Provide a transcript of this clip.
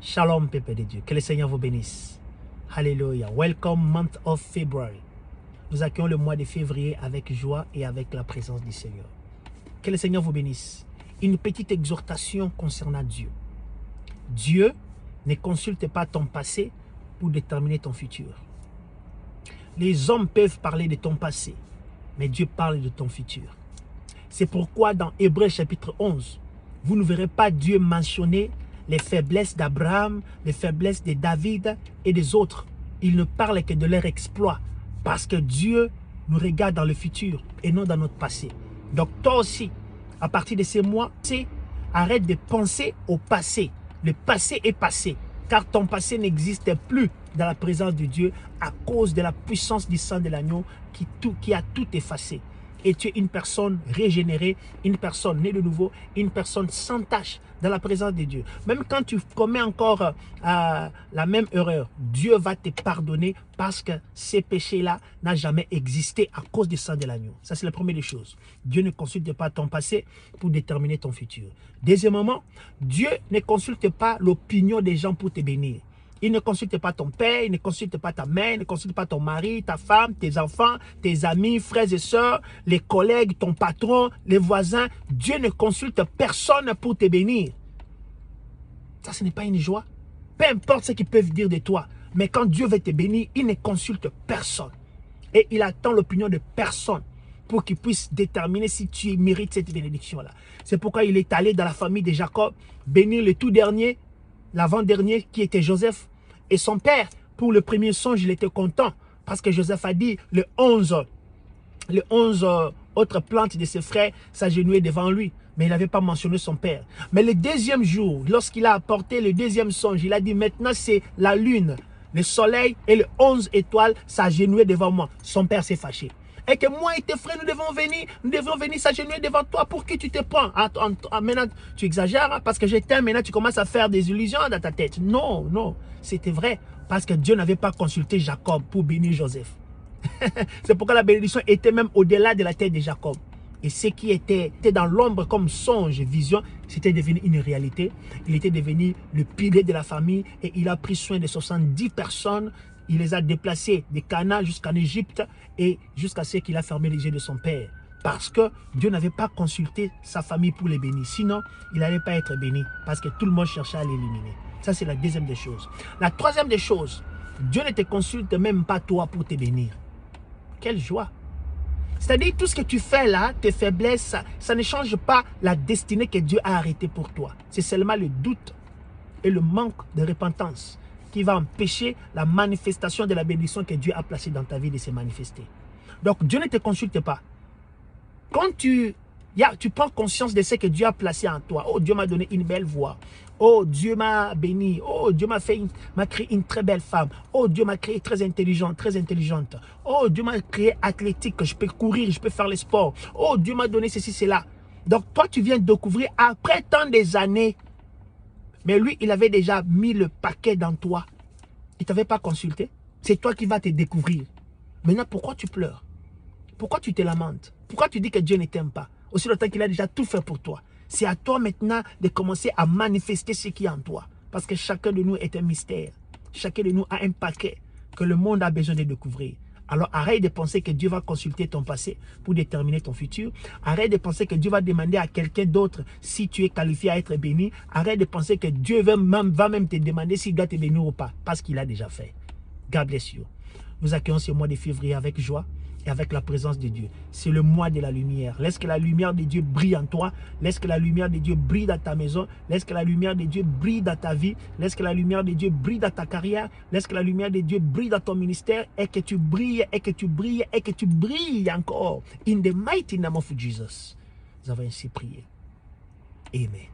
Shalom, peuple de Dieu. Que le Seigneur vous bénisse. Alléluia. Welcome month of February. Nous accueillons le mois de février avec joie et avec la présence du Seigneur. Que le Seigneur vous bénisse. Une petite exhortation concernant Dieu. Dieu ne consulte pas ton passé pour déterminer ton futur. Les hommes peuvent parler de ton passé, mais Dieu parle de ton futur. C'est pourquoi dans Hébreux chapitre 11, vous ne verrez pas Dieu mentionner les faiblesses d'Abraham, les faiblesses de David et des autres. Il ne parle que de leur exploit, parce que Dieu nous regarde dans le futur et non dans notre passé. Donc toi aussi, à partir de ces mois, arrête de penser au passé. Le passé est passé, car ton passé n'existe plus dans la présence de Dieu à cause de la puissance du sang de l'agneau qui a tout effacé. Et tu es une personne régénérée, une personne née de nouveau, une personne sans tache dans la présence de Dieu. Même quand tu commets encore la même erreur, Dieu va te pardonner parce que ces péchés-là n'ont jamais existé à cause du sang de l'agneau. Ça, c'est la première des choses. Dieu ne consulte pas ton passé pour déterminer ton futur. Deuxièmement, Dieu ne consulte pas l'opinion des gens pour te bénir. Il ne consulte pas ton père, il ne consulte pas ta mère, il ne consulte pas ton mari, ta femme, tes enfants, tes amis, frères et sœurs, les collègues, ton patron, les voisins. Dieu ne consulte personne pour te bénir. Ça, ce n'est pas une joie. Peu importe ce qu'ils peuvent dire de toi. Mais quand Dieu veut te bénir, il ne consulte personne. Et il attend l'opinion de personne pour qu'il puisse déterminer si tu mérites cette bénédiction-là. C'est pourquoi il est allé dans la famille de Jacob, bénir le tout dernier, l'avant-dernier qui était Joseph. Et son père, pour le premier songe, il était content. Parce que Joseph a dit, les 11 autres plantes de ses frères s'agenouillaient devant lui. Mais il n'avait pas mentionné son père. Mais le deuxième jour, lorsqu'il a apporté le deuxième songe, il a dit, maintenant c'est la lune, le soleil et les 11 étoiles s'agenouillaient devant moi. Son père s'est fâché. Et que moi et tes frères, nous devions venir s'agenouiller devant toi. Pour qui tu te prends? Maintenant, tu exagères, hein, parce que je t'aime, maintenant tu commences à faire des illusions dans ta tête. Non, non, c'était vrai. Parce que Dieu n'avait pas consulté Jacob pour bénir Joseph. C'est pourquoi la bénédiction était même au-delà de la tête de Jacob. Et ce qui était dans l'ombre comme songe, vision, c'était devenu une réalité. Il était devenu le pilier de la famille et il a pris soin de 70 personnes. Il les a déplacés de Cana jusqu'en Égypte et jusqu'à ce qu'il a fermé les yeux de son père. Parce que Dieu n'avait pas consulté sa famille pour les bénir. Sinon, il n'allait pas être béni parce que tout le monde cherchait à l'éliminer. Ça, c'est la deuxième des choses. La troisième des choses, Dieu ne te consulte même pas toi pour te bénir. Quelle joie! C'est-à-dire, tout ce que tu fais là, tes faiblesses, ça ne change pas la destinée que Dieu a arrêtée pour toi. C'est seulement le doute et le manque de repentance qui va empêcher la manifestation de la bénédiction que Dieu a placée dans ta vie de se manifester. Donc, Dieu ne te consulte pas. Quand tu prends conscience de ce que Dieu a placé en toi. Oh, Dieu m'a donné une belle voix. Oh, Dieu m'a béni. Oh, Dieu m'a créé une très belle femme. Oh, Dieu m'a créé très intelligente, très intelligente. Oh, Dieu m'a créé athlétique, je peux courir, je peux faire le sport. Oh, Dieu m'a donné ceci, cela. Donc, toi, tu viens de découvrir après tant des années. Mais lui, il avait déjà mis le paquet dans toi. Il ne t'avait pas consulté. C'est toi qui vas te découvrir. Maintenant, pourquoi tu pleures? Pourquoi tu te lamentes? Pourquoi tu dis que Dieu ne t'aime pas? Aussi longtemps qu'il a déjà tout fait pour toi. C'est à toi maintenant de commencer à manifester ce qui est en toi. Parce que chacun de nous est un mystère. Chacun de nous a un paquet que le monde a besoin de découvrir. Alors arrête de penser que Dieu va consulter ton passé pour déterminer ton futur. Arrête de penser que Dieu va demander à quelqu'un d'autre si tu es qualifié à être béni. Arrête de penser que Dieu va même te demander s'il doit te bénir ou pas. Parce qu'il a déjà fait. God bless you. Nous accueillons ce mois de février avec joie et avec la présence de Dieu. C'est le mois de la lumière. Laisse que la lumière de Dieu brille en toi. Laisse que la lumière de Dieu brille dans ta maison. Laisse que la lumière de Dieu brille dans ta vie. Laisse que la lumière de Dieu brille dans ta carrière. Laisse que la lumière de Dieu brille dans ton ministère et que tu brilles, et que tu brilles, et que tu brilles encore. In the mighty name of Jesus. Nous avons ainsi prié. Amen.